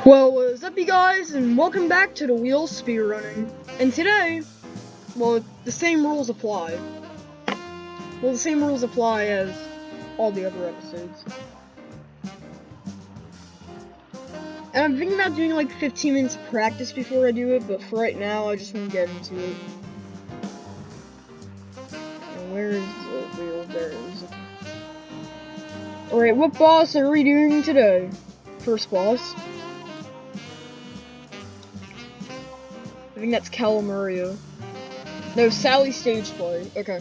Well, what's up, you guys, and welcome back to the Wheel Speedrunning. And today, well, the same rules apply. Well, the same rules apply as all the other episodes. And I'm thinking about doing like 15 minutes of practice before I do it, but for right now, I just want to get into it. And where is the wheel? There it is. Alright, what boss are we doing today? First boss. I think that's Calamario. No, Sally stage play. Okay.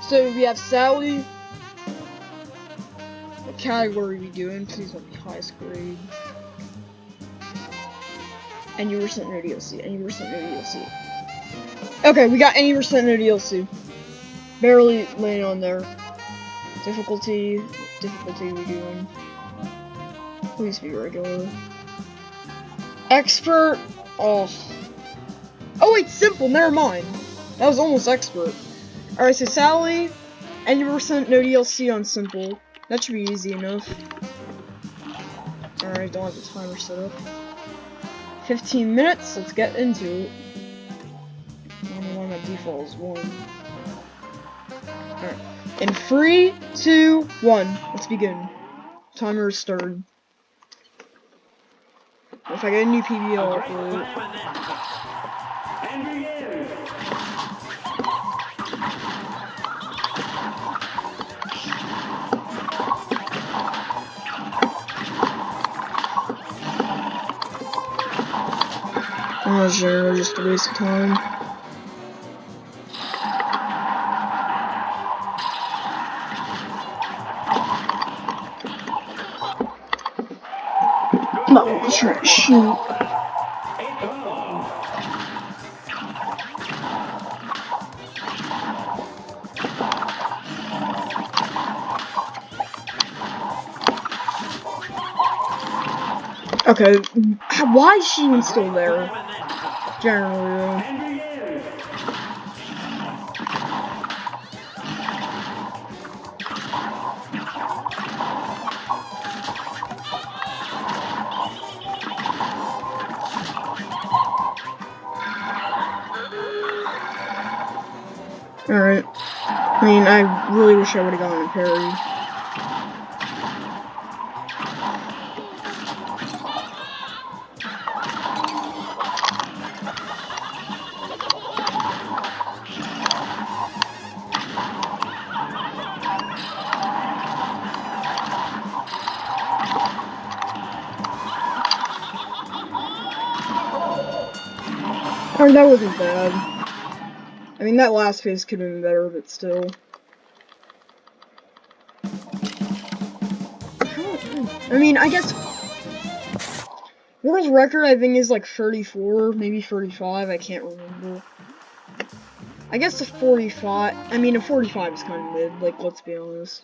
So we have Sally. What category are we doing? Please let me highest grade. Any percent no DLC. Any percent no DLC. Okay, we got any percent no DLC. Barely laying on there. Difficulty. What difficulty are we doing? Please be regular. Expert. Oh. Oh wait, simple. Never mind. That was almost expert. Alright, so Sally. Any percent no DLC on simple. That should be easy enough. Alright, don't have the timer set up. 15 minutes, let's get into it. I don't know why my default is 1. Alright. In 3, 2, 1, let's begin. Timer is started. If I get a new PB, I'll upload it. I'm not sure, just a waste of time. No, let's try to shoot. Okay, why is she even still there? Generally, though. Alright. I mean, I really wish I would have gotten a parry. Or that wasn't bad. I mean, that last phase could have been better, but still. I mean, I guess world record I think is like 34, maybe 35, I can't remember. I guess a 45, I mean a 45 is kind of mid, like, let's be honest.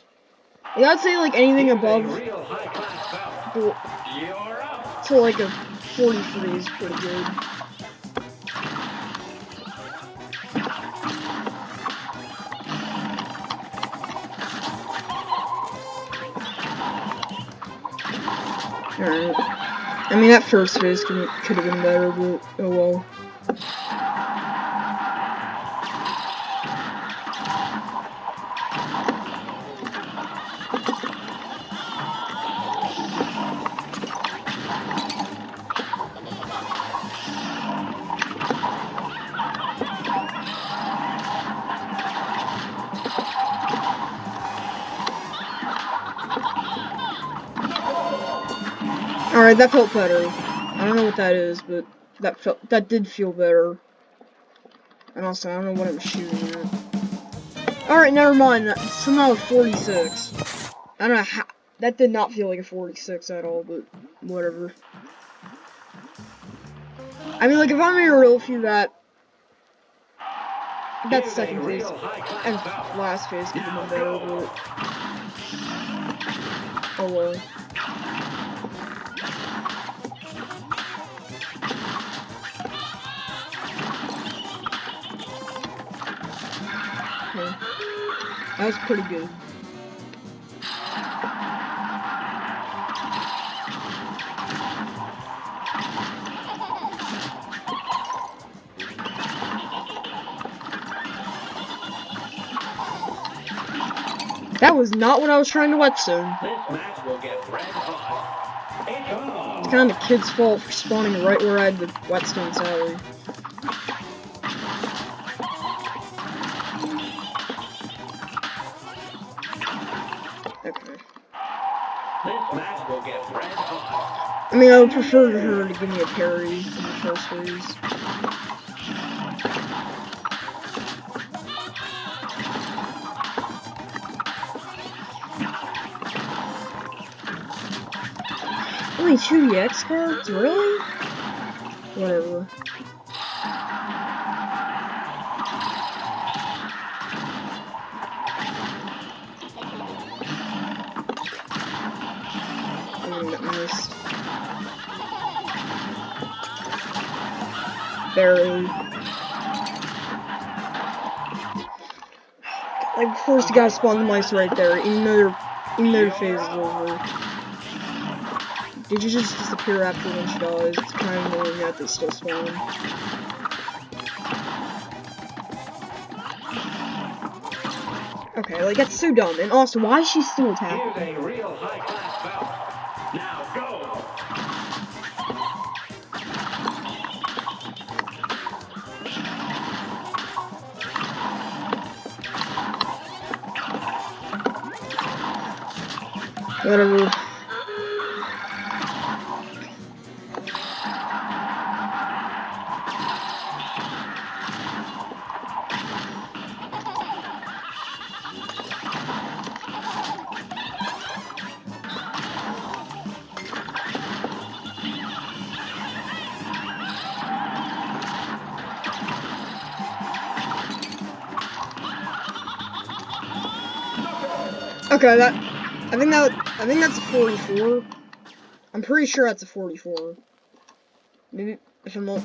Like, I'd say like anything above to like a 43 is pretty good. Alright. I mean, that first phase could have been better, but oh well. Alright, that felt better. I don't know what that is, but that did feel better. And also, I don't know what I'm shooting at. Alright, never mind. Somehow a 46. I don't know how. That did not feel like a 46 at all, but whatever. I mean, like, if I'm in a real few that second phase and last phase could have been better, but oh well. Okay. That was pretty good. That was not what I was trying to whetstone. This match will get red hot. It's on. It's kind of the kid's fault for spawning right where I had the whetstone Sally. Okay. This match will get red hot. I mean, I would prefer her to give me a parry in the first phase. Only 2 EX cards? Really? Whatever. That missed. Barely. Like, of course you gotta spawn the mice right there, even though their phase is over. Did you just disappear after when she dies? It's kind of annoying that they still spawn. Okay, like, that's so dumb. And also, why is she still attacking? Here's a real high-class bout. Now go. Whatever. Okay, I think that's a 44. I'm pretty sure that's a 44. Maybe if I'm not.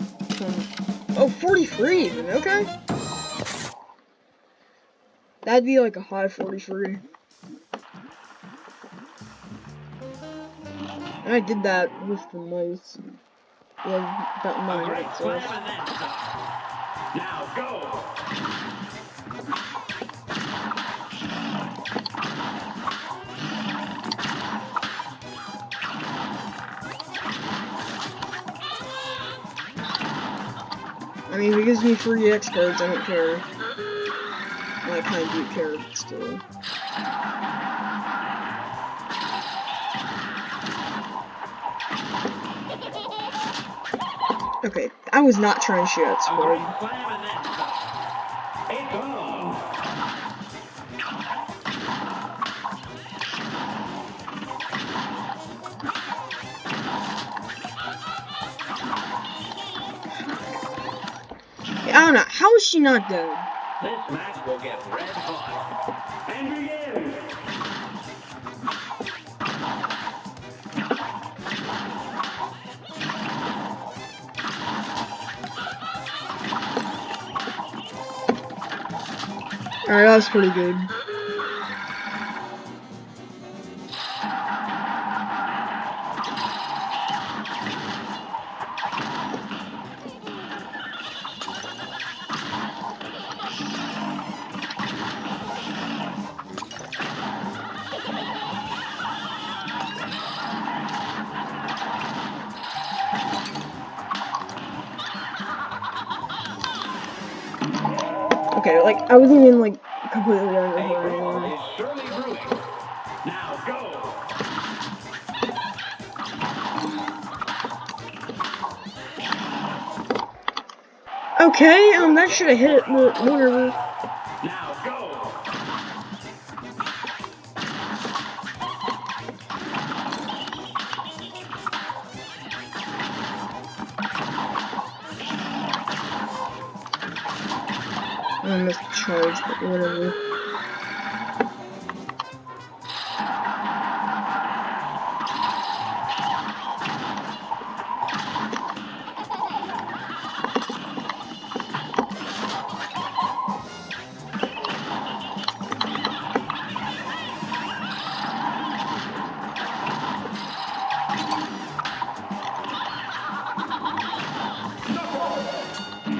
Oh, 43 even. Okay. That'd be like a high 43. And I did that with the mice. Well, about 9 minutes left. Now go. I mean, if it gives me free EX cards, I don't care. Well, I kind of do care, but still. Okay, I was not trying to shoot at Squid. I don't know, how is she not dead? This match will get red hot. And begin. Alright, that was pretty good. Okay, like, I wasn't even, like, completely under her anymore. Now go. Okay, that should have hit it, but whatever. Now go. I missed the charge, but whatever.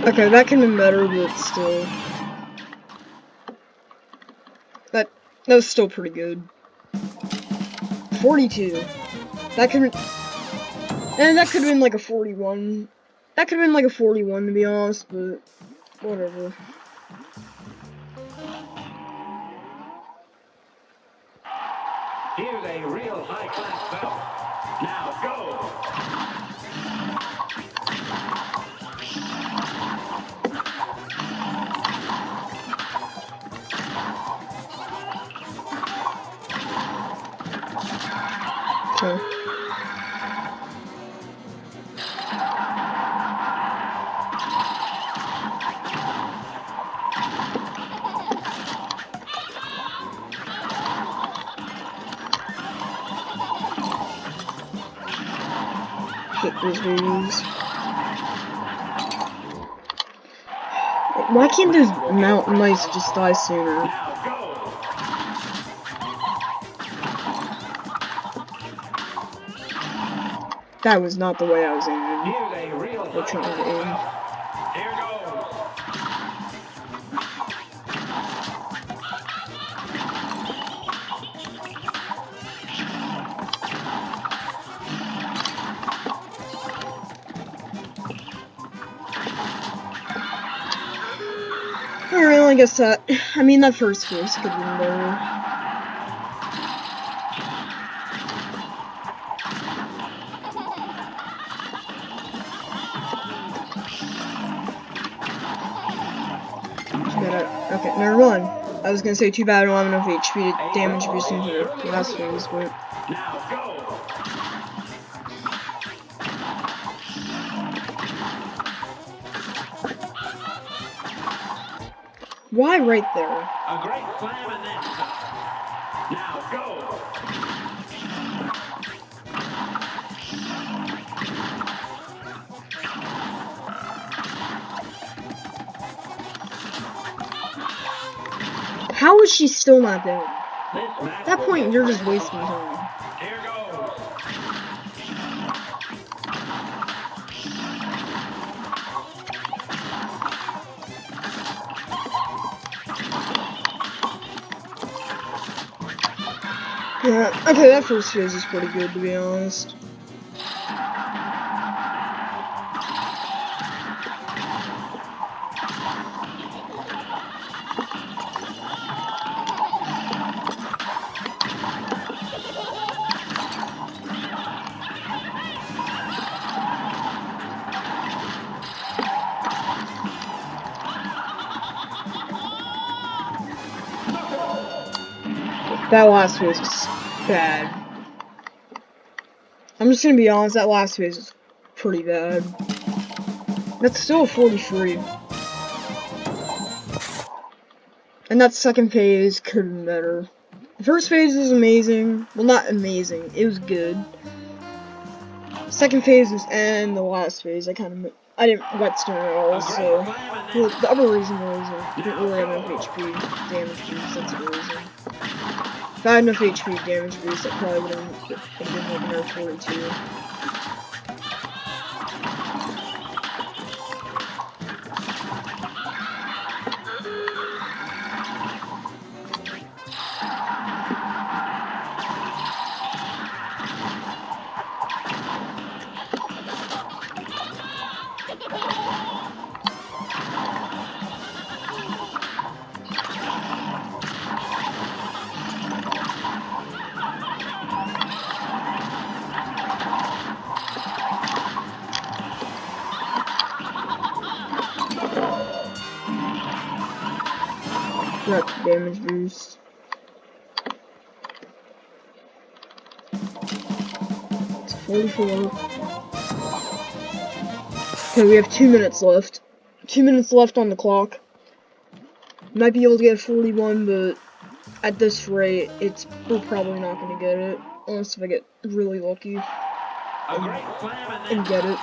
Okay, that can be better, but still. That was still pretty good. 42. That could, and that could have been like a 41. That could have been like a 41 to be honest, but whatever. Here's a real high-class bout. Now go. Okay. Hit those babies. Why can't those mountain mice just die sooner? Now go. That was not the way I was aiming. Here's a real Or trying to high-class aim. bout. Here goes. Alright, well, I guess that. I mean, that first phase could have been better. Okay, never mind. I was gonna say too bad I don't have enough HP to damage boost into the last phase, but. Now go. Why right there? A great slam and then some. Now go. How is she still not dead? This At match that will point, get you're just red wasting hot. time. Here goes. Yeah, okay, that first phase is pretty good, to be honest. That last phase was bad. I'm just gonna be honest, that last phase is pretty bad. That's still a 43. And that second phase could have been better. The first phase was amazing. Well, not amazing. It was good. Second phase was, and the last phase, I didn't whetstone at all, so. Well, the other reason was I didn't really have enough HP damage boost, that's the reason. If I had enough HP damage boost, that probably would have been like another 42. Rep damage boost. It's 44. Okay, we have 2 minutes left. 2 minutes left on the clock. Might be able to get 41, but at this rate, we're probably not gonna get it. Unless if I get really lucky and get it.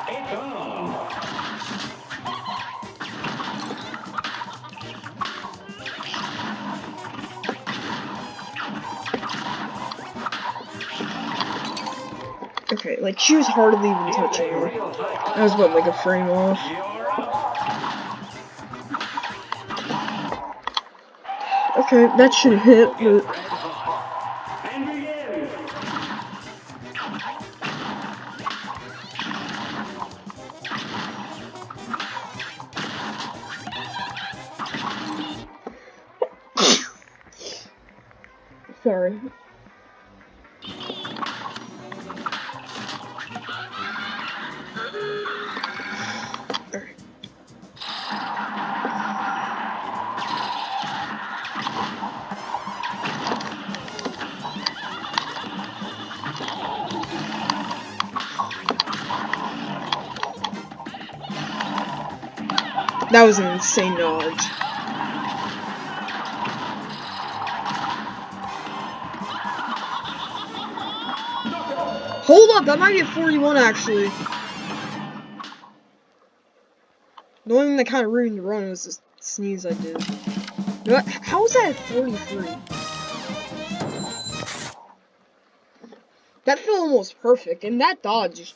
It's on. Okay, like, she was hardly even touching me. That was, what, like a frame off? Okay, that should hit, but... And begin. Sorry. That was an insane dodge. Hold up, that might be at 41 actually. The only thing that kind of ruined the run was this sneeze I did. What? How was that at 43? That felt almost perfect, and that dodge.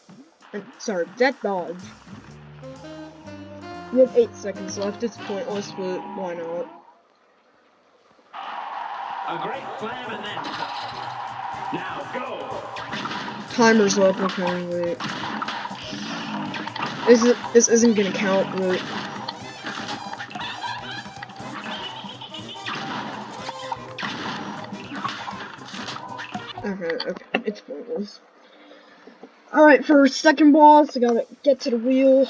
Sorry, that dodge. We have 8 seconds left. It's pointless, but why not? A great slam and then stop. Now go. Timer's up. Okay, wait. This isn't gonna count, but okay, it's pointless. All right, for second boss, I gotta get to the wheel.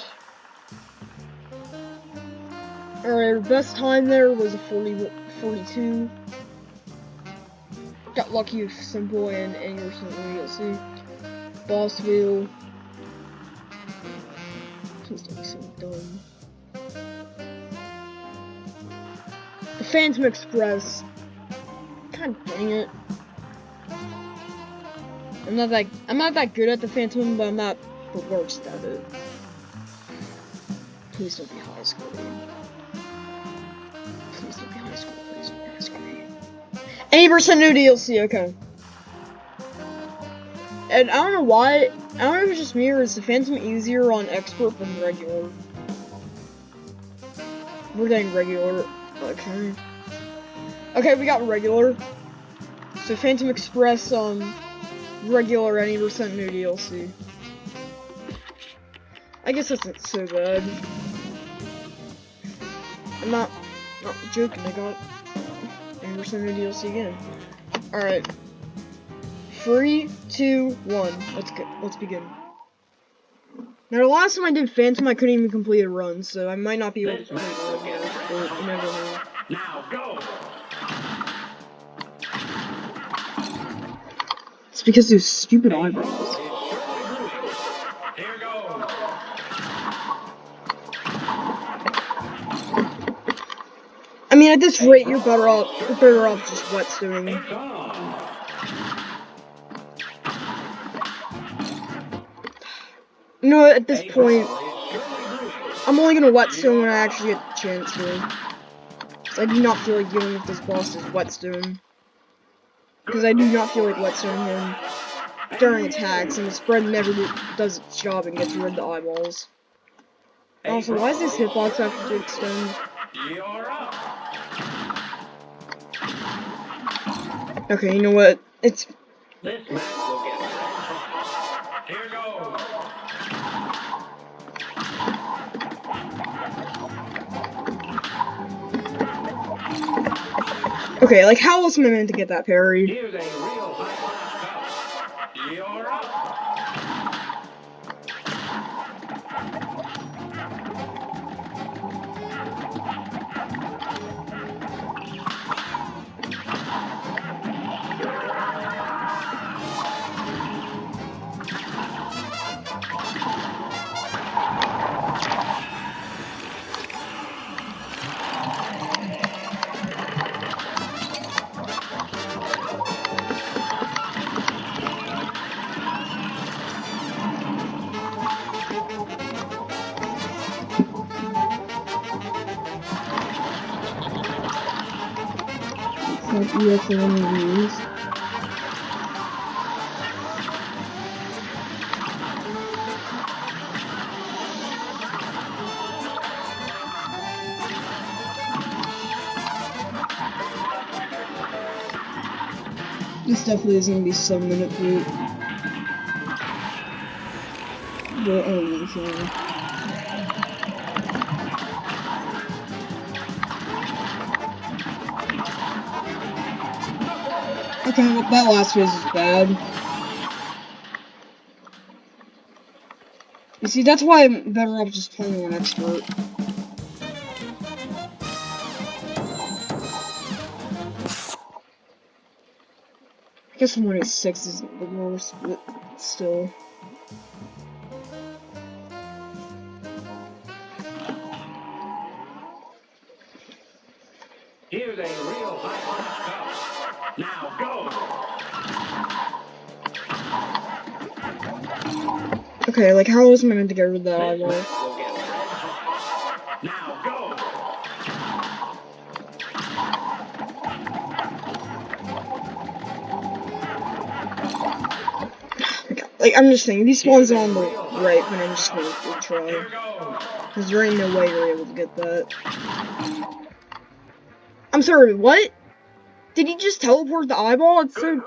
All right, our best time there was a 42. Got lucky with simple and recently, you'll see. Boss wheel. Please don't be so dumb. The Phantom Express. God dang it. I'm not that good at the Phantom, but I'm not the worst at it. Please don't be high score. Please don't be high score. Please don't be high score. 80% new DLC, okay. And I don't know why. I don't know if it's just me or is the Phantom easier on expert than regular. We're getting regular. Okay. Okay, we got regular. So Phantom Express, regular 80% new DLC. I guess that's not so bad. I'm not joking, I got 80% new DLC again. Alright. 3, 2, 1. Let's begin. Now the last time I did Phantom, I couldn't even complete a run, so I might not be able to complete a run here, but you never know. Now go. It's because those stupid eyebrows. Here goes. I mean, at this rate, you're better off just whetstoning. It's on. You know what, at this point, I'm only gonna whetstone when I actually get the chance to. Because I do not feel like dealing with this boss's whetstone. Because I do not feel like whetstoning him during attacks, and the spread never does its job and gets rid of the eyeballs. Also, why is this hitbox have to extend? You're up. Okay, you know what? It's... This match will get red hot. Here goes. Okay, like, how else am I meant to get that parry? Here's a real high-class cup. You're up. It's like ES one of these. This definitely is gonna be 7-minute boot. But I don't really care. Okay, well, that last phase is bad. You see, that's why I'm better off just playing on expert. I guess 186 isn't the worst, but still. Here's a real high-class cup. Now go. Okay, like, how was I meant to get rid of that eyeball? This match will get red hot. Now go. Like, I'm just saying, these spawns are on the right, but I'm just gonna retry. Because there ain't no way you're able to get that. I'm sorry, what? Did he just teleport the eyeball? It's so...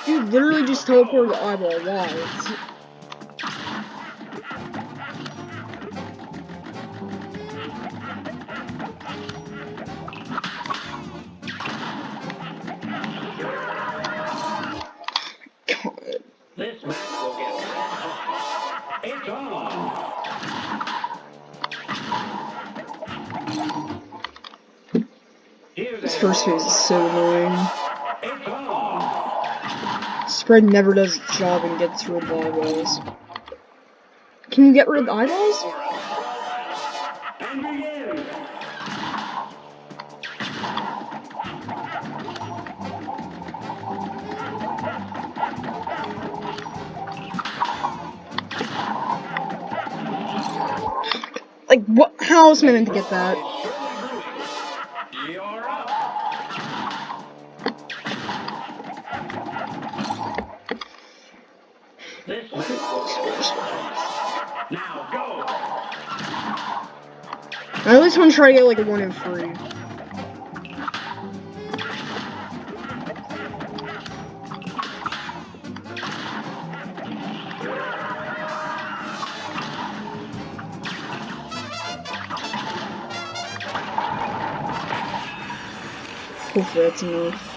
Dude literally just teleported the eyeball. Why? God. This match will get red hot. It's on. This first phase is so annoying. It's on. Spread never does its job and gets rid of the eyeballs. Can you get rid of the eyeballs? And begin. Like, what? How else am I meant to get that? You're up. This match will get red hot. Now go. I at least want to try to get like a 1 in 3. Hopefully that's enough.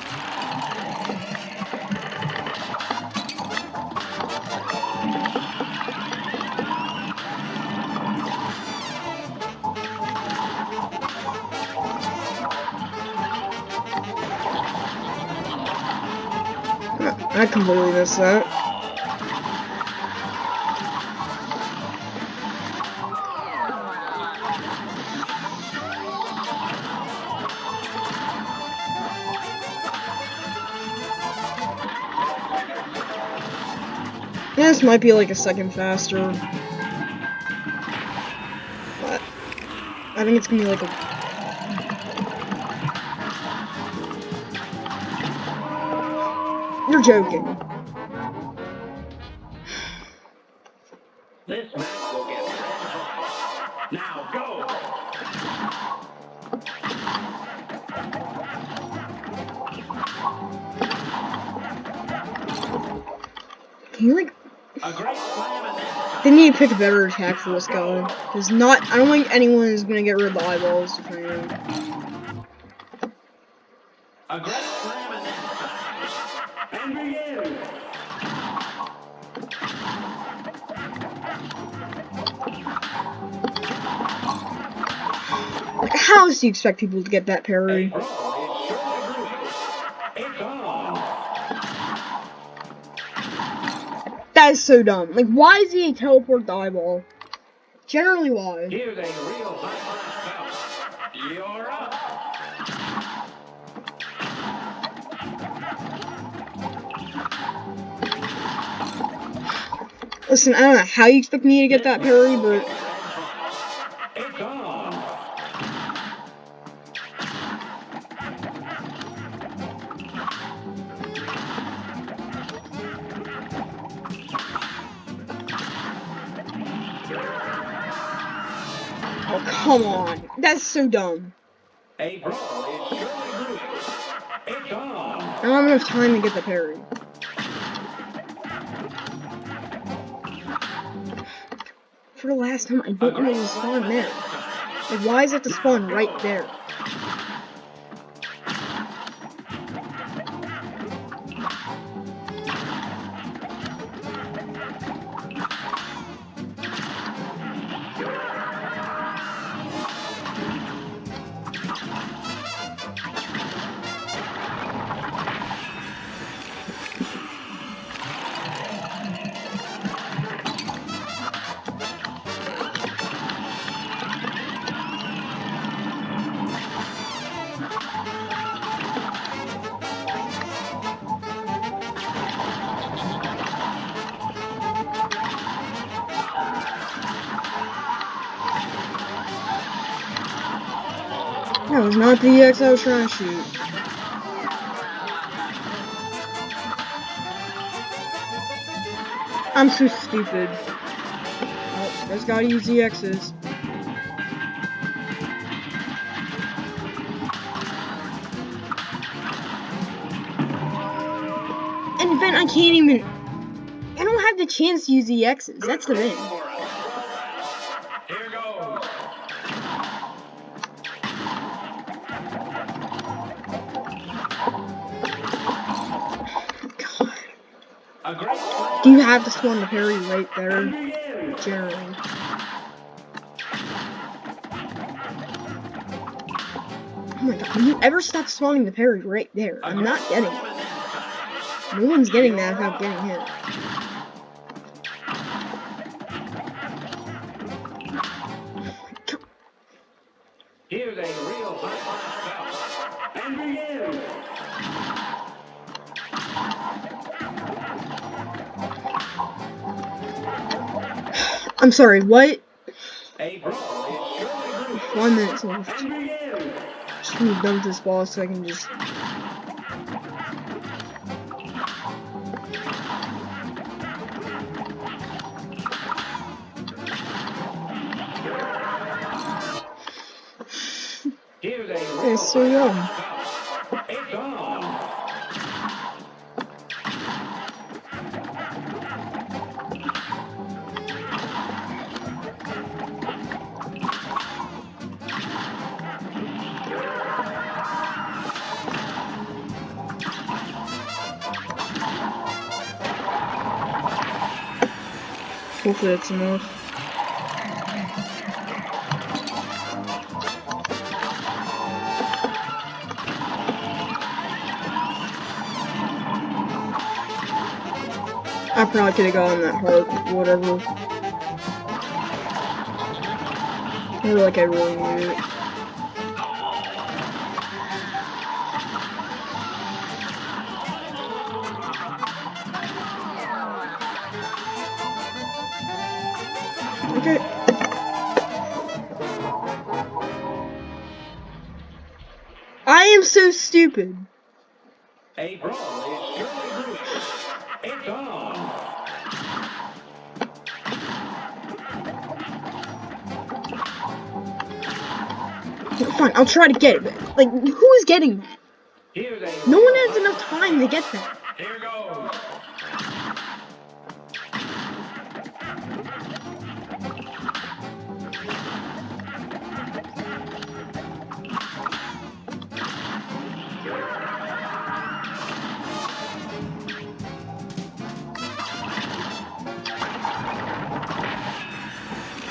I completely missed that. Yeah, this might be like a second faster. But I think it's gonna be like a... You're joking. This match will get red hot. Now go. Can you like... A great slam and then They need to pick a better attack for this guy. Because not... I don't think anyone is gonna get rid of the eyeballs if I am. a great slam and then and begin. How else do you expect people to get that parry? A brawl is surely brewing. It's on. That is so dumb. Like, why does he teleport the eyeball? Generally, why? Here's a real high-class bout. You're up. Listen, I don't know how you expect me to get that parry, but... It's on. Oh, come on. That's so dumb. A brawl is surely brewing. It's on. don't have enough time to get the parry. For the last time, I don't want to spawn there. Like, why is it to spawn right there? That was not the EX I was trying to shoot. I'm so stupid. Oh, just gotta use EXs. And then I can't even... I don't have the chance to use EXs. That's the thing. Here goes. God. Do you have to spawn the parry right there? Generally. Oh my god, will you ever stop spawning the parry right there? I'm not getting it. No one's getting that without getting hit. Here's a real hot bout. And begin. I'm sorry, what? A brawl is surely brewing. 1 minute left. And begin. Just need to dump this ball so I can just... Here's a real It's so young. It's on. Hopefully that's enough. I probably could have gotten that heart, whatever. Or like I really need it. Okay. I am so stupid. A brawl is surely brewing. It's on. Fine, I'll try to get it, but, like, who is getting that? Here's a No one real has enough time to get that. Here goes.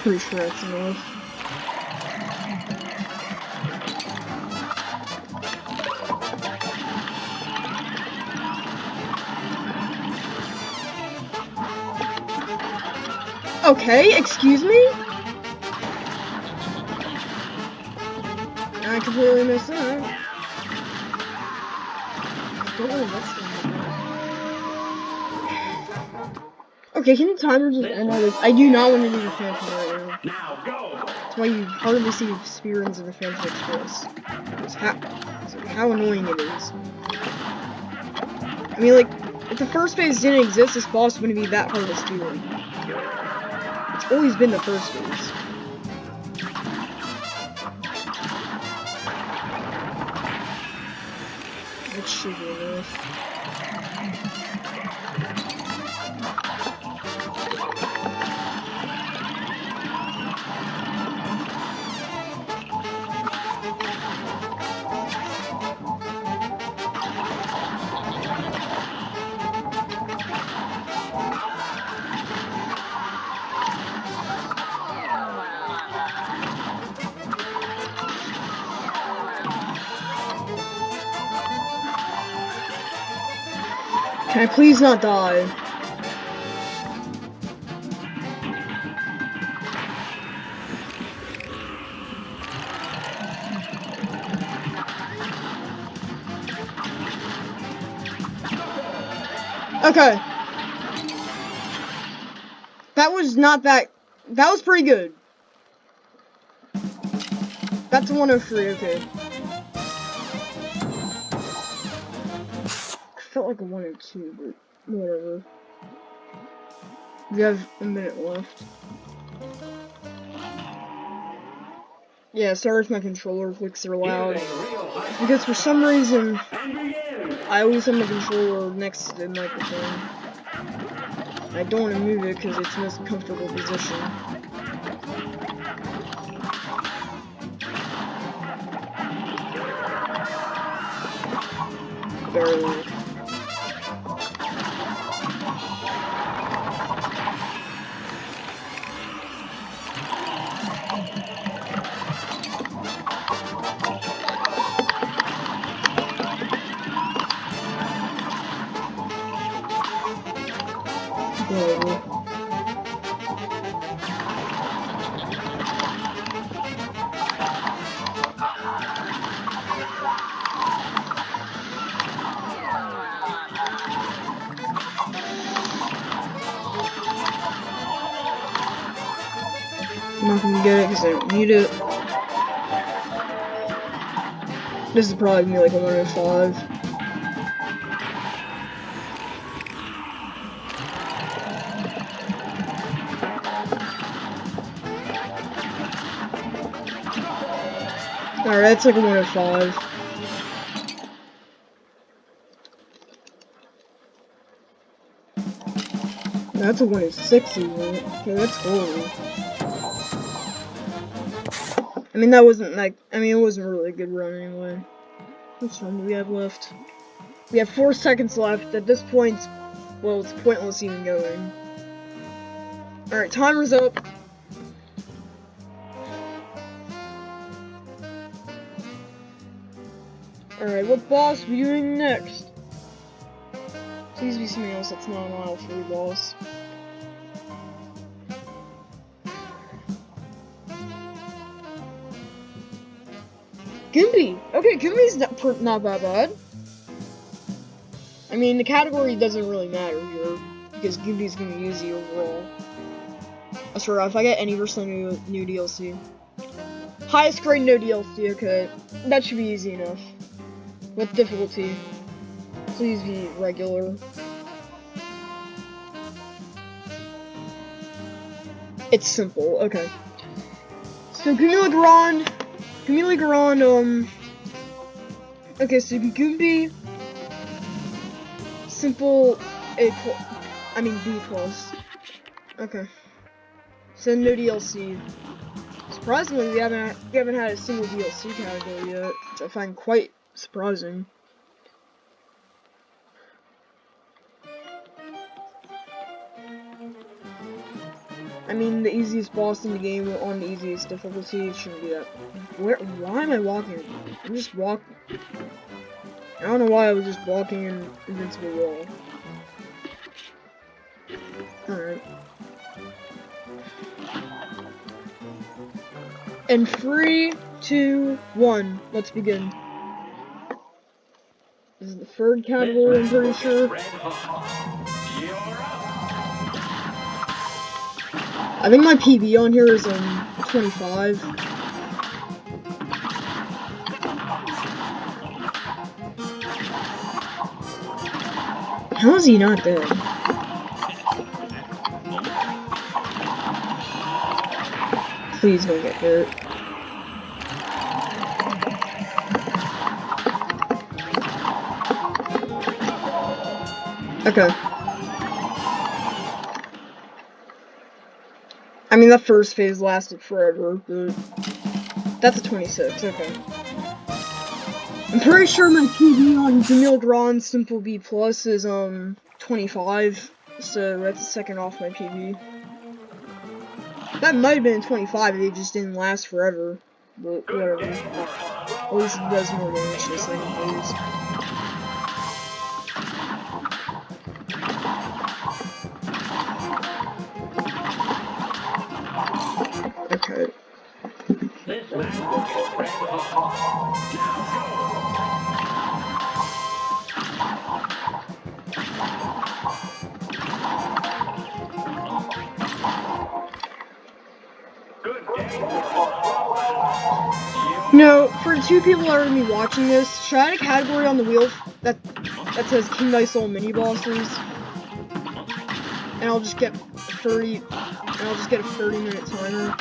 Pretty sure that's enough. Okay, excuse me? I completely messed up. I don't know what's going on. Okay, can the timer just end all this? I do not want to do the Phantom right now. Now go. That's why you hardly see speedruns of the Phantom Express. It's how annoying it is. I mean, like, if the first phase didn't exist, this boss wouldn't be that hard of a speedrun. It's always been the first phase. That should be enough. Can I please not die? Okay. That was not that... That was pretty good. That's a 103, okay. I felt like a 102, but whatever. We have a minute left. Yeah, sorry if my controller clicks are loud. Because for some reason, I always have my controller next to the microphone. I don't want to move it because it's the most comfortable position. Barely. Barely. I'm not gonna get it because I don't need it. This is probably gonna be like a 105. Alright, that's like a 105. That's a 106 even. Okay, that's horrible. I mean, that wasn't like, I mean, it wasn't really a good run anyway. How much time do we have left? We have 4 seconds left. At this point, well, it's pointless even going. Alright, timer's up. Alright, what boss are we doing next? Please be something else that's not an aisle 3 boss. Goombie! Okay, Goombi's not that bad. I mean, the category doesn't really matter here, because Goombi's gonna be easy overall. I swear, if I get any versus new DLC. Highest grade, no DLC, okay. That should be easy enough. What difficulty? Please be regular. It's simple, okay. So, Goombi, okay, so Goombi, simple, B+. Okay. So, no DLC. Surprisingly, we haven't had a single DLC category yet, which I find quite surprising. I mean, the easiest boss in the game on the easiest difficulty shouldn't be that. Why am I walking? I'm just walking. I don't know why I was just walking in invincible wall. Alright. And 3, 2, 1, let's begin. This is the third category, I'm pretty sure. I think my PB on here is 25. How is he not dead? Please don't get hurt. Okay. I mean, that first phase lasted forever, but that's a 26, okay. I'm pretty sure my PB on Vanilla Grand Simple B Plus is 25, so that's a second off my PB. That might have been 25 if it just didn't last forever, but whatever. At least it does more damage to the second phase. Okay. This match will get red hot. Good day. No, for the two people that are gonna be watching this, should I add a category on the wheel that says King Dice Soul mini bosses? And I'll just get 30-minute timer.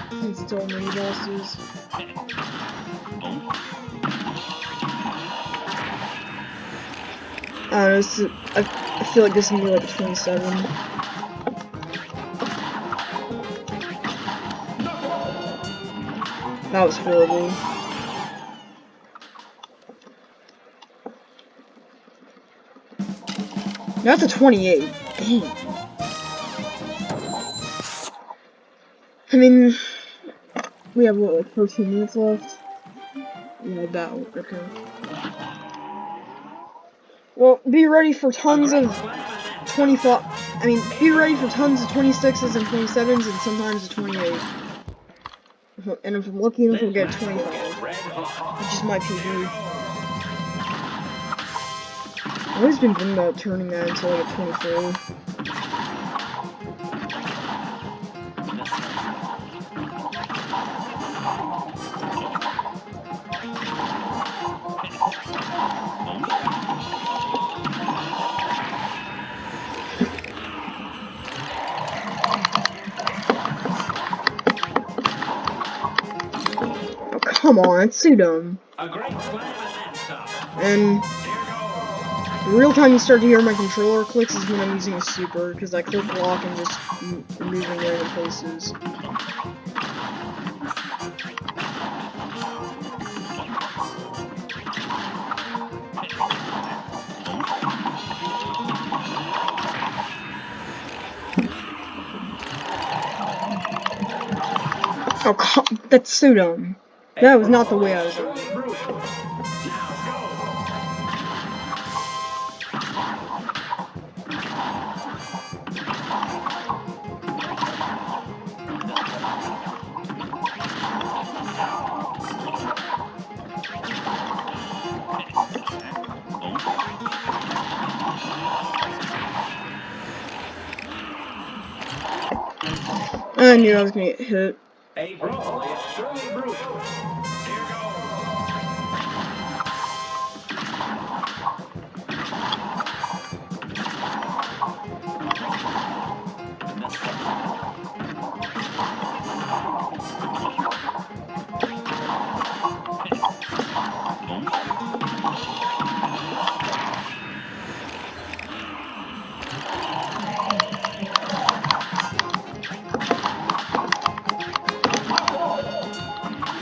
Since it's all mini bosses. I don't know, I feel like this is gonna be like a 27. That was horrible. That's a 28. Dang. I mean, we have what, like 13 minutes left? Yeah, that one. Okay. Well, be ready for tons of 25. I mean, be ready for tons of 26s and 27s and sometimes a 28. And if I'm lucky enough, we'll get 25, which is my PB. I've always been thinking about turning that into like a 24. Oh, come on, it's too dumb. And the real time you start to hear my controller clicks is when I'm using a super, because I click lock and just move in random places. Oh, that's so dumb. That was not the way I was doing it. I knew I was gonna get hit. A brawl is surely brewing. Here goes.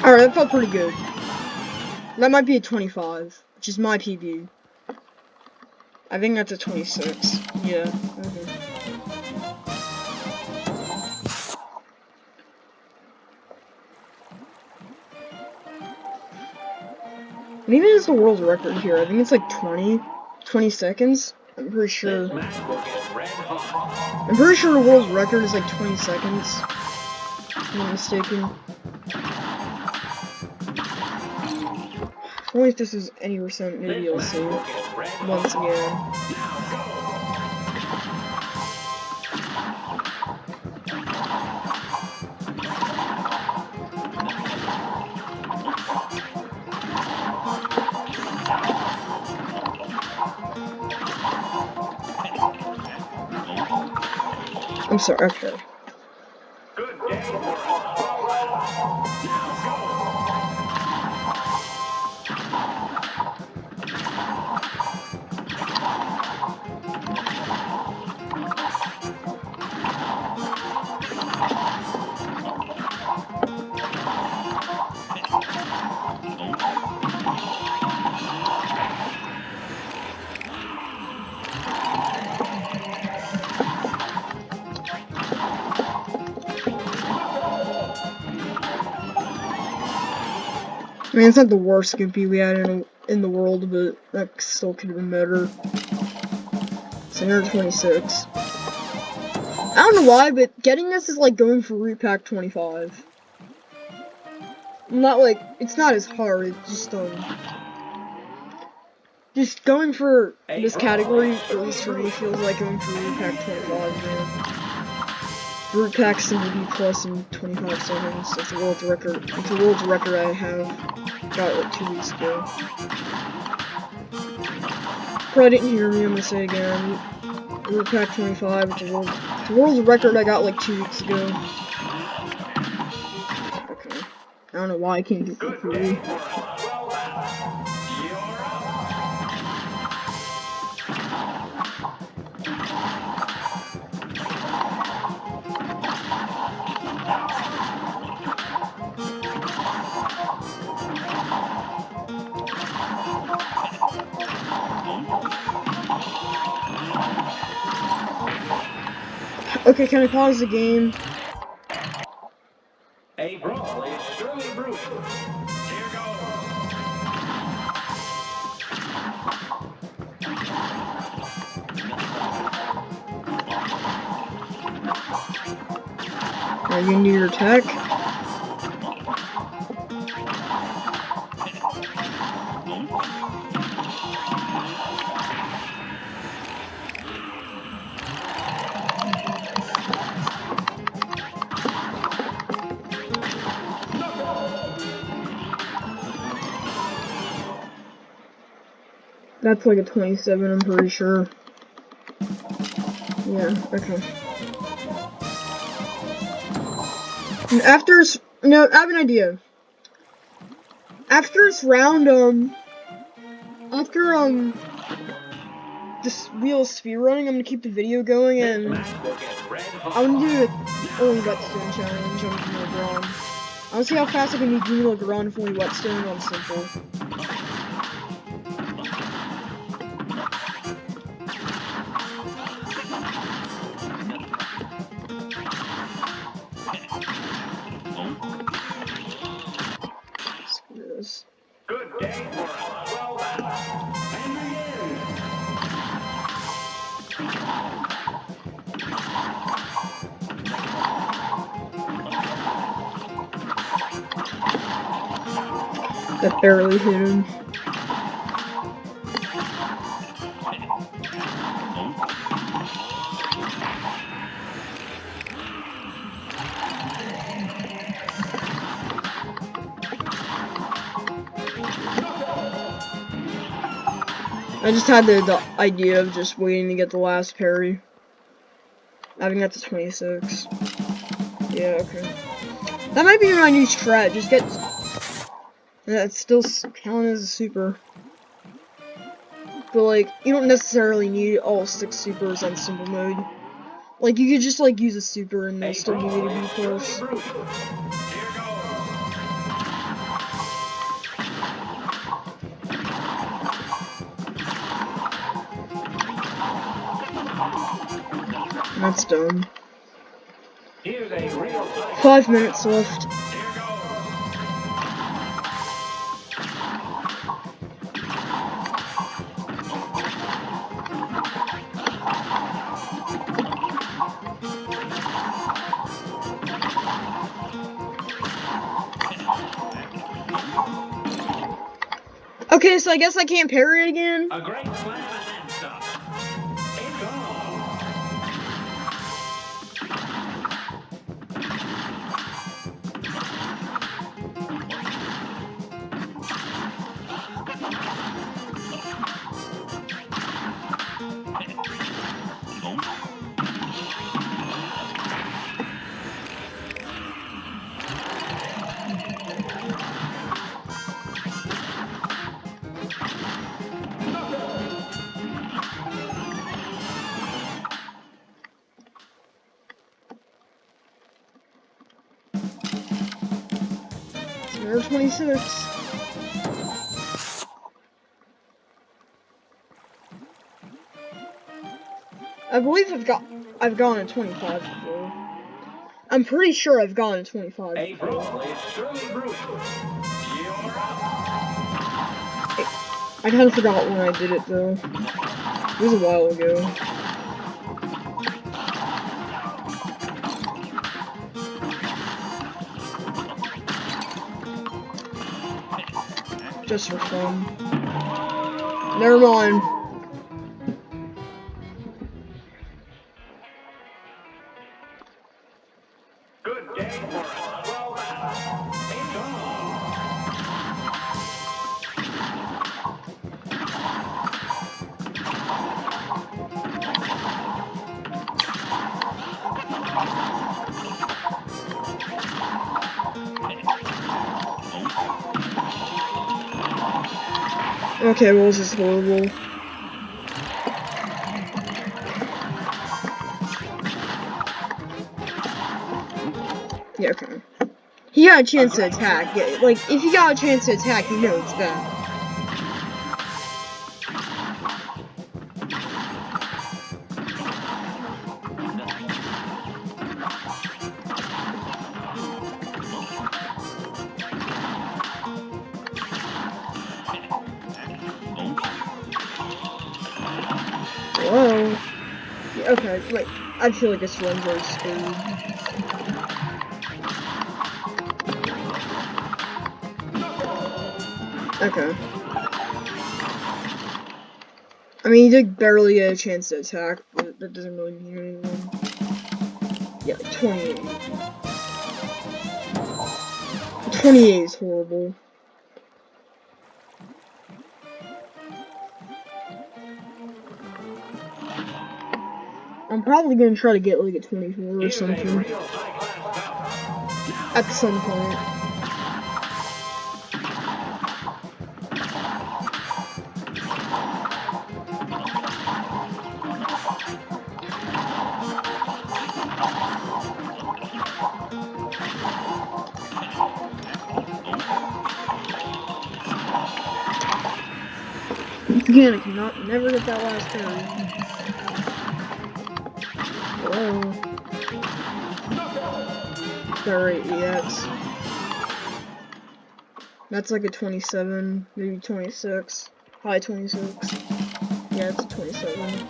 Alright, that felt pretty good. That might be a 25, which is my PB. I think that's a 26. Yeah. Okay. Maybe it's the world record here. I think it's like 20 seconds. I'm pretty sure. I'm pretty sure the world record is like 20 seconds. If I'm not mistaken. Only if this is any percent new DLC. Once again. I'm sorry, okay. Good day. I mean, it's not the worst Scoopy we had in the world, but that still could have been better. So 126. I don't know why, but getting this is like going for root pack 25. Not like, it's not as hard, it's just going for this category, at least for me, feels like going for root pack 25, man. Root pack single B plus in 25 seconds. It's a world record. It's a world record I got it like 2 weeks ago. Probably didn't hear me, I'm gonna say it again. Root pack 25, it's a world record I got like 2 weeks ago. Okay. I don't know why I can't get the free. Okay, can I pause the game? A brawl is surely brewing. Here goes. Are you into your attack? That's like a 27, I'm pretty sure. Yeah, okay. And no, I have an idea. After this round, after, this wheel of speedrunning, I'm gonna keep the video going, and I'm gonna do the only whetstone challenge on Gino Garon. I wanna see how fast I can beat Gino Garon with only whetstone on simple. Screw this. Good day for us. Well done. And begin. That barely hit him. I just had the idea of just waiting to get the last parry. I think that's a 26. Yeah, okay. That might be my new strat, just get... That's still counting as a super. But, like, you don't necessarily need all 6 supers on simple mode. Like, you could just, like, use a super and they'll still give you the B+. That's done. 5 minutes left. Okay, so I guess I can't parry it again. A great slam and then some. It's on. Number 26. I believe I've gone to 25 before. I'm pretty sure I've gone to 25 before. A brawl is surely brewing. You're up. I kind of forgot when I did it though. It was a while ago. Just for fun. Never mind. Good day for a swell battle. It's on. Okay, well, this is horrible. Yeah, okay. He got a chance to attack. Yeah, like, if he got a chance to attack, you know it's bad. Whoa. Yeah, okay, wait. I feel like this runs very screwed. Okay. I mean, he did barely get a chance to attack, but that doesn't really mean anything. Yeah, 28. 28 is horrible. I'm probably gonna try to get like a 24 or something. At some point. Again, I cannot never get that last parry. Whoa. 38 EX. That's like a 27, maybe 26. High 26. Yeah, it's a 27.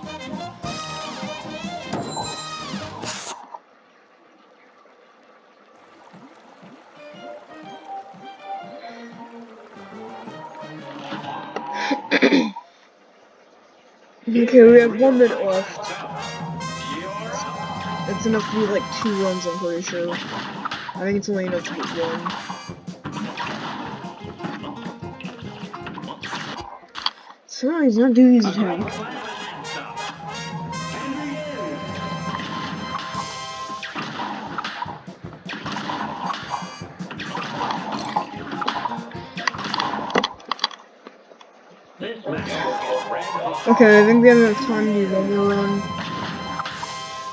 Okay, we have 1 minute left. That's enough to be like 2 runs, I'm pretty sure. I think it's only enough to get 1. So he's not doing his attack. Okay, I think we have enough time to do 1 more run.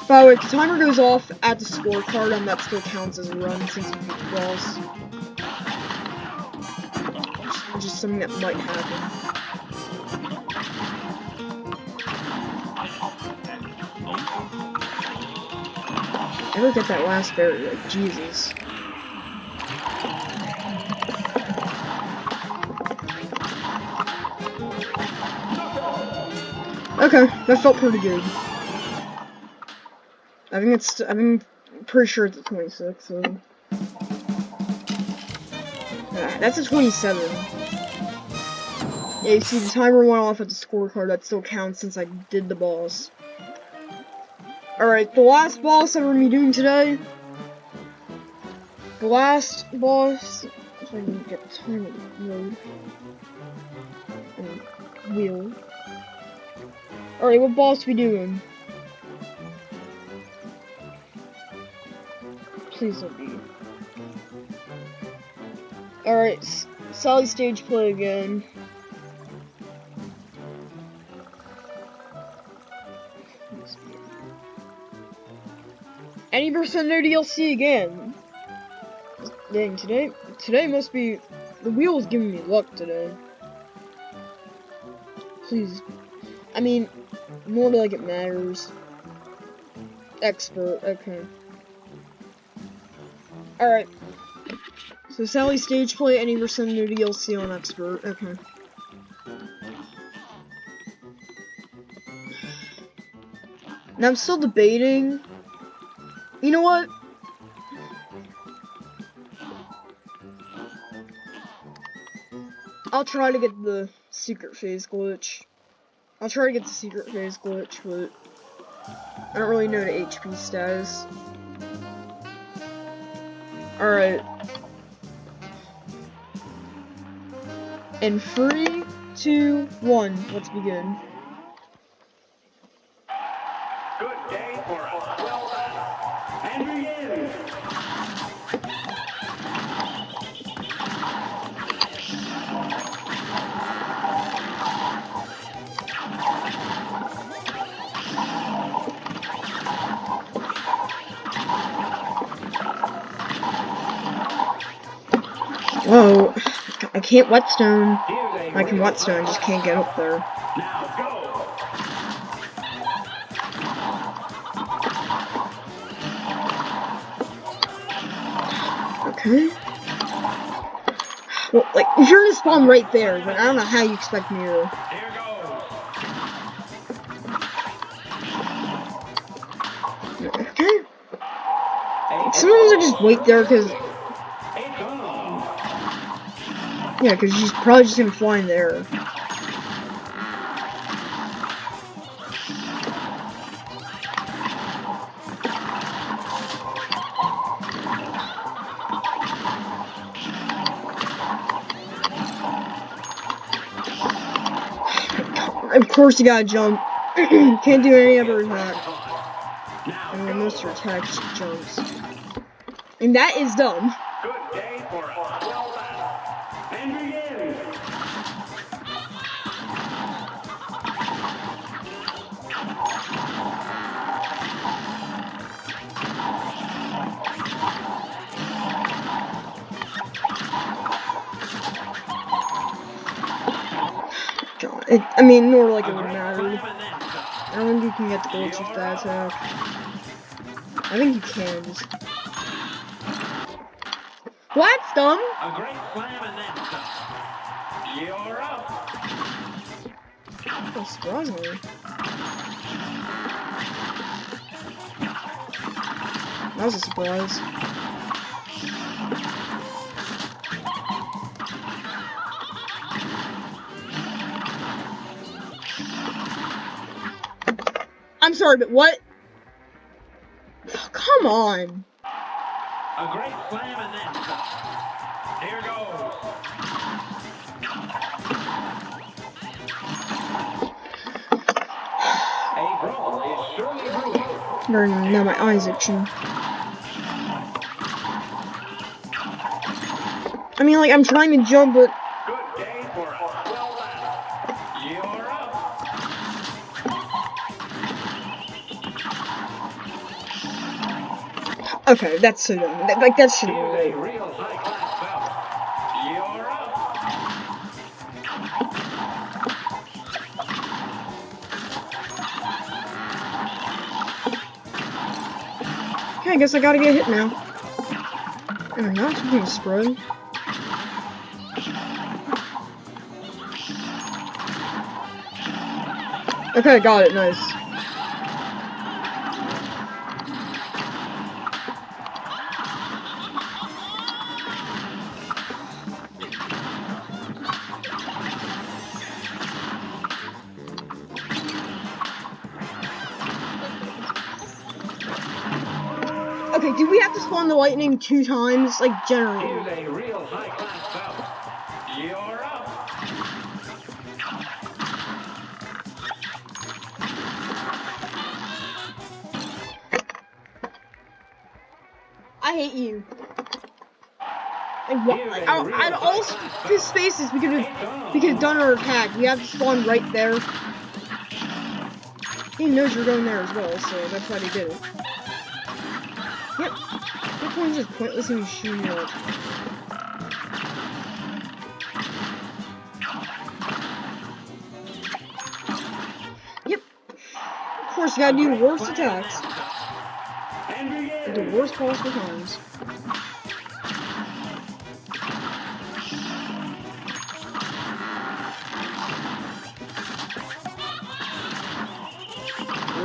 By the way, if the timer goes off at the scorecard, and that still counts as a run since you beat the boss. Just something that might happen. Never get that last berry, like, Jesus. Okay, that felt pretty good. I'm pretty sure it's a 26, so. That's a 27. Yeah, you see, the timer went off at the scorecard, that still counts since I did the boss. Alright, the last boss I'm gonna be doing today. The last boss. If I can get the timer to load. And wheel. Alright, what boss we doing? Please don't be. Alright, Sally stage play again. Any percent no DLC again. Dang, today must be, the wheel is giving me luck today. Please. I mean, more like it matters. Expert, okay. Alright. So Sally stage play, any percent no DLC on expert, okay. Now I'm still debating. You know what? I'll try to get the secret phase glitch. But I don't really know the HP status. Alright. In 3, 2, 1, let's begin. Good day for us. Well done. And begin. Whoa. I can't whetstone. Here's a I can real whetstone, just can't get up there. Now go. Okay. Well, like, if you're gonna spawn right there, then I don't know how you expect me to. Here goes. Okay. Sometimes I just wait there because, It's on. yeah, because she's probably just gonna fly in the air. Of course you gotta jump. Can't do any other attack. And then most of your attacks jumps. And that is dumb. Good day for us. Well done. And begin. God, I mean, nor like it A would great matter. climb and then some. I don't think you can get the glitch with that attack. I think you can. Just... What? Dumb? A great climb and then some. You're up. Oh, surprisingly. That was a surprise. I'm sorry, but what? Oh, come on. A great climb and then some. Here goes. A brawl is surely brewing. Now my eyes itching. I mean, like, I'm trying to jump, but... Good day for us. Well done. You're up. Okay, that's so dumb. Like, that should Here's be a right. real high-class bout. You're up. Okay, I guess I gotta get hit now. And not something spread. Okay, got it, nice. Okay, do we have to spawn the lightning 2 times? Like, generally. Here's a real high-class bout. You're up. I hate you. Like, what? Out of all his spaces we could have done our attack. We have to spawn right there. He knows you're going there as well, so that's why they did it. Yep. That one's just pointless in shooting you up. Yep. Of course, you gotta do the worst attacks at the worst possible times.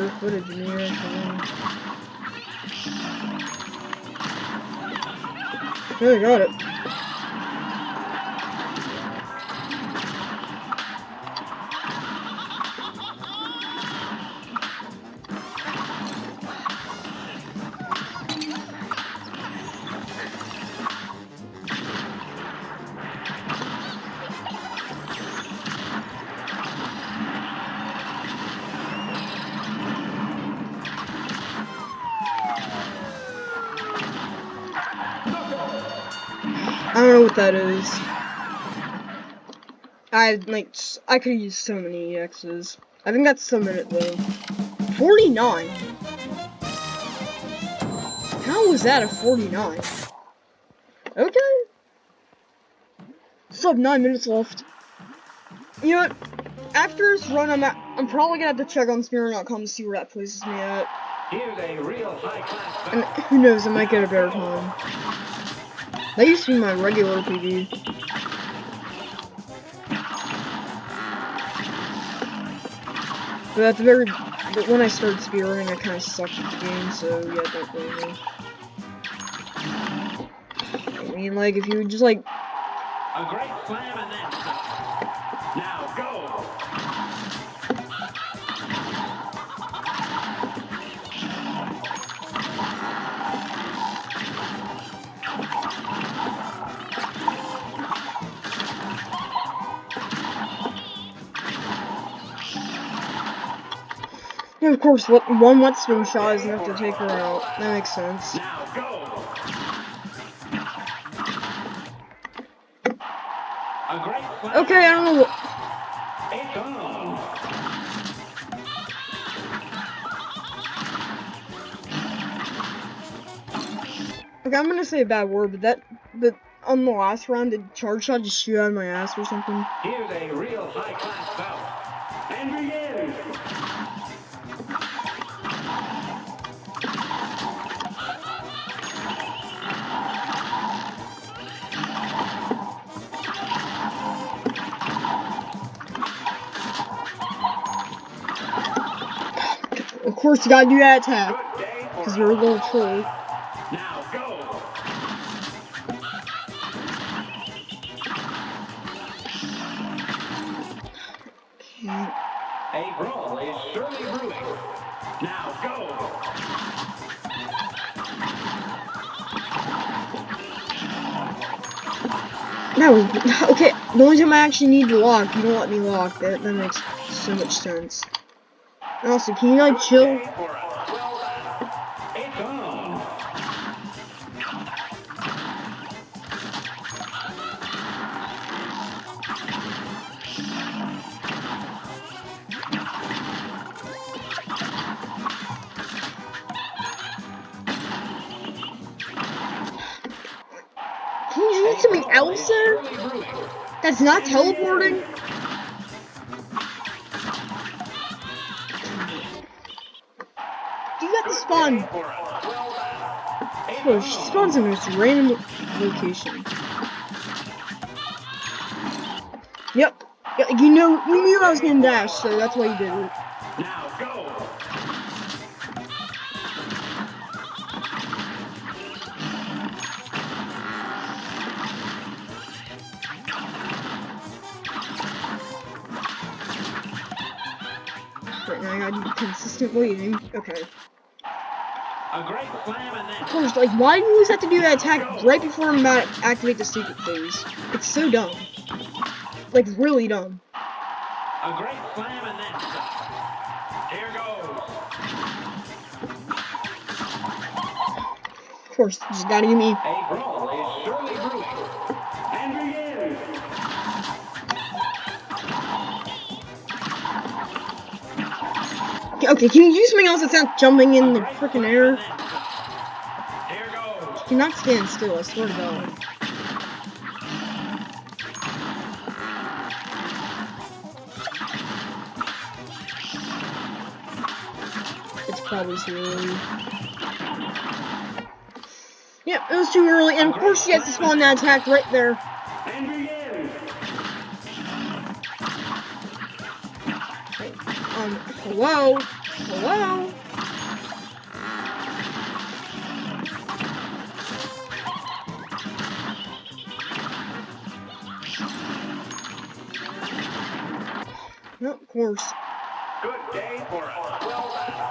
better footage than me, actually. Oh, I got it. I don't know what that is. I could use so many EXs. I think that's some in it though. 49? How was that a 49? Okay. Still have 9 minutes left. You know what? After this run, I'm probably gonna have to check on Speedrunning.com to see where that places me at. Here's a real high-class And battle. who knows, I might get a better time. That used to be my regular PB. But when I started speedrunning, I kind of sucked at the game, so yeah, don't blame me. I mean, like, if you just, like... A great slam and then stop. Now go! Yeah, of course, one wet spin shot is enough to take her out. That makes sense. Now go! A great slam. Okay, I don't know what... It's on. Okay, I'm gonna say a bad word, but on the last round, did charge shot just shoot out of my ass or something? Here's a real high-class bout. And begin! Of course, you gotta do that attack, Good day for because you're a little troll. Now go! Okay. A brawl is surely brewing. Now go! No, okay, the only time I actually need to lock, you don't let me lock. That makes so much sense. And also, can you, like, chill? Day for a swell battle. It's on. Can you do something else there? That's not teleporting? You got to spawn. Oh, she spawns in this random location. Yep. You knew I was gonna dash, so that's why you did it. Now go! Right now I gotta do consistent waiting. Okay. A great slam and Of then course, like, why do you always have to do that attack right before I'm about to activate the secret phase? It's so dumb. Like, really dumb. a great slam and then stop. Here goes. Of course, you just gotta give me... A brawl is surely brewing. And begin. Okay, can you do something else that's not jumping in the frickin' air? Here goes. You cannot stand still, I swear to God. It's probably too early. Yep, it was too early, and of course she has to spawn that attack right there. And begin. Hello? Hello? No, of course. Good day for a swell battle.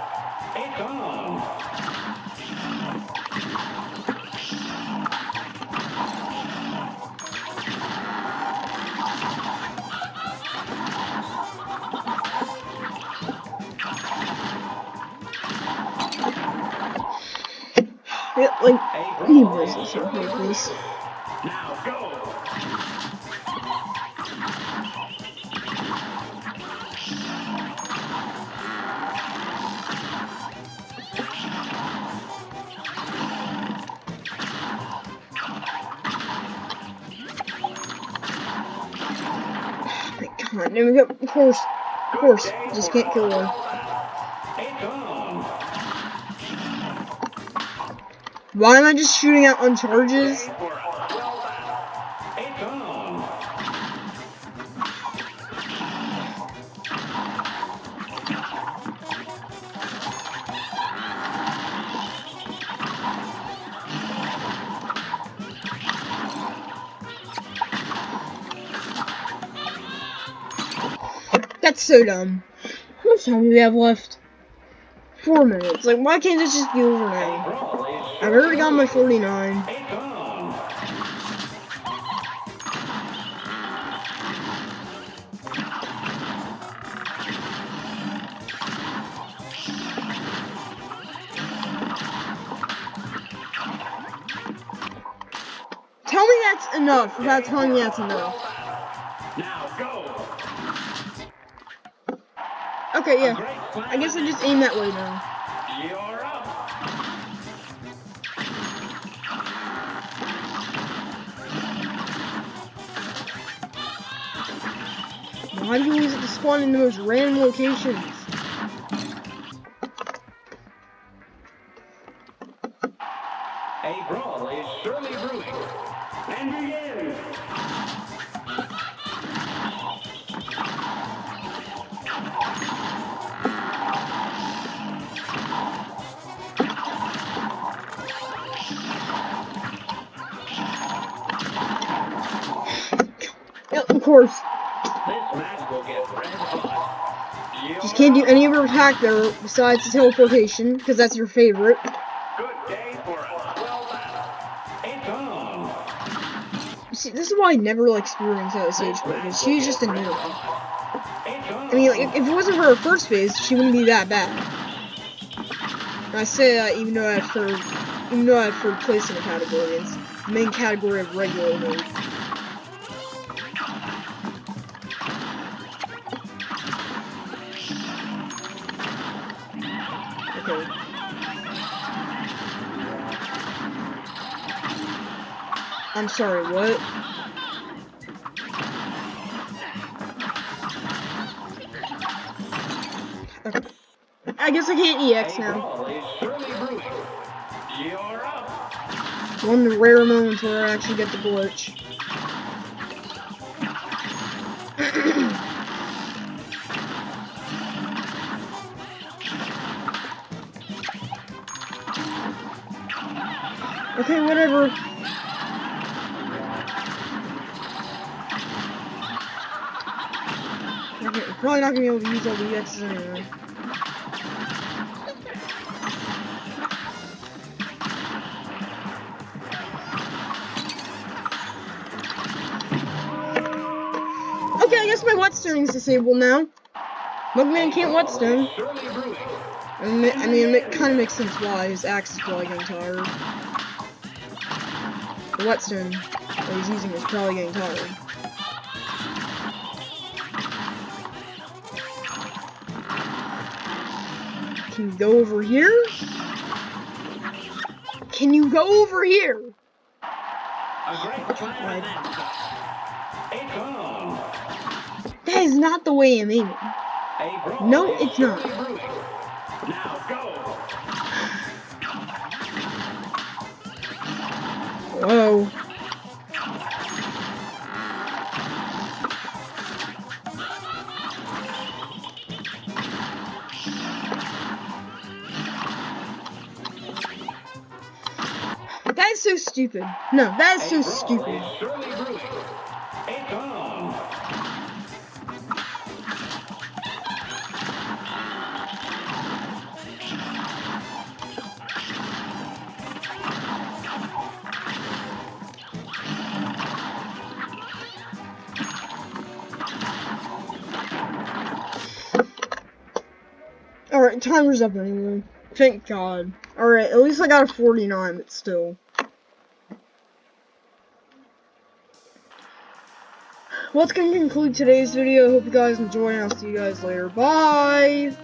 It's on. Yeah, like, A he brawl is misses on surely purpose. brewing. Now go. God, there we go. Of course. Of course. Just can't kill her. It's on. Why am I just shooting out on charges? Day for a swell battle. It's on. That's so dumb. How much time do we have left? 4 minutes. Like, why can't this just be over A now? brawl is I've surely already got my brewing. 49. It's on. Tell me that's enough without telling me that's enough. Now go. Okay, A yeah. great slam I guess I just aim that way now. You're up. Why do you always have to spawn in the most random locations? A brawl is surely brewing. And begin. Yep, of course. This match will get red hot. Just can't do any of her attack there besides the teleportation, because that's your favorite. Good day for a swell battle. It's on. See, this is why I never like Speedrunning out of Sage Play, because she's just annoying. I mean, like, if it wasn't for her first phase, she wouldn't be that bad. And I say that even though I have third place in the category. It's the main category of regular mode. Okay. I'm sorry, what? Okay. I guess I can't EX now. One of the rare moments where I actually get the glitch. Okay, whatever. Okay, we're probably not gonna be able to use all the EXs anyway. Okay, I guess my whetstone's disabled now. Mugman can't whetstone. I mean, it kind of makes sense why. His axe is probably getting tired. The whetstone that he's using is probably getting tired. Can you go over here? Can you go over here? That is not the way I'm aiming. No, it's not. Now go. Whoa. is so stupid. No, that is so A brawl stupid. is surely brewing. It's on. Alright, timer's up anyway. Thank God. Alright, at least I got a 49, but still. Well, that's gonna conclude today's video. Hope you guys enjoy, and I'll see you guys later. Bye!